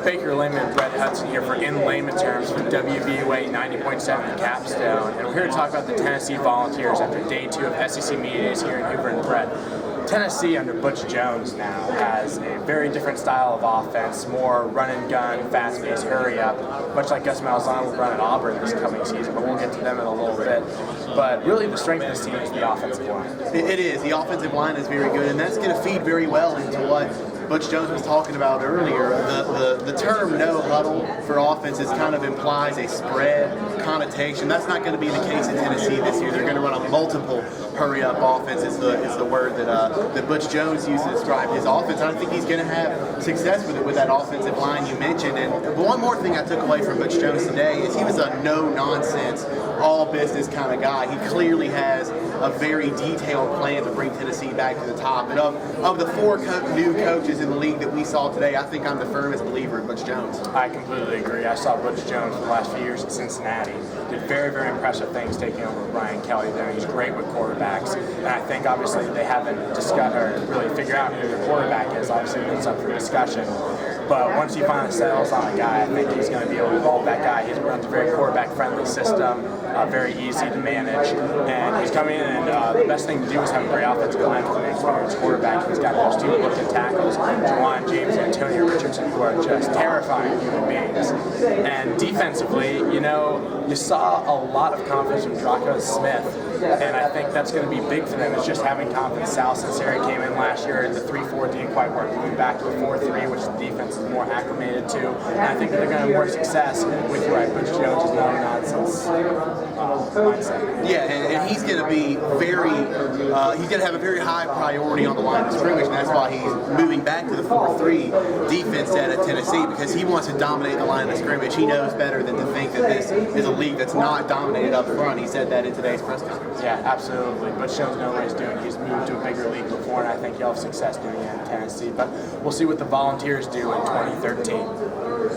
Baker, Leyman, and Brett Hudson here for In Layman Terms for WVUA 90.7 Capstone. And we're here to talk about the Tennessee Volunteers after day 2 of SEC Media Days here in Hoover and Brett. Tennessee under Butch Jones now has a very different style of offense, more run and gun, fast-paced, hurry up, much like Gus Malzahn will run at Auburn this coming season, but we'll get to them in a little bit. But really the strength of this team is the offensive line. It is. The offensive line is very good, and that's going to feed very well into what Butch Jones was talking about earlier. The term no huddle for offenses kind of implies a spread connotation. That's not going to be the case in Tennessee this year. They're going to run a multiple hurry-up offense is the word that Butch Jones used to describe his offense. And I think he's going to have success with it with that offensive line you mentioned. And one more thing I took away from Butch Jones today is he was a no-nonsense, all-business kind of guy. He clearly has a very detailed plan to bring Tennessee back to the top. And of the four new coaches in the league that we saw today, I think I'm the firmest believer in Butch Jones. I completely agree. I saw Butch Jones for the last few years at Cincinnati. Did very, very impressive things taking over Brian Kelly there. He's great with quarterbacks. And I think obviously they haven't discussed or really figured out who their quarterback is. Obviously it's up for discussion. But once he finally settles on a guy, I think he's going to be able to evolve that guy. He runs a very quarterback-friendly system, very easy to manage, and he's coming in, and the best thing to do is have a great offensive line with an experienced quarterback. He's got those two looking tackles, Juwan James and Antonio Richardson, who are just terrifying human beings. And defensively, you saw a lot of confidence from Draco Smith, and I think that's going to be big for them. It's just having confidence. Sal Sinceri came in last year, and the 3-4 didn't quite work. Moving back to the 4-3, which the defense is more acclimated to, and I think they're going to have more success with Butch Jones' no-nonsense mindset. Yeah, and he's going to be he's going to have a very high priority on the line of scrimmage, and that's why he's moving back to the 4-3 defense at Tennessee, because he wants to dominate the line of scrimmage. He knows better than to think that this is a league that's not dominated up front. He said that in today's press conference. Yeah, absolutely. Butch Jones knows what he's doing. He's moved to a bigger league before, and I think he'll have success doing it in Tennessee. But we'll see what the Volunteers do in 2013.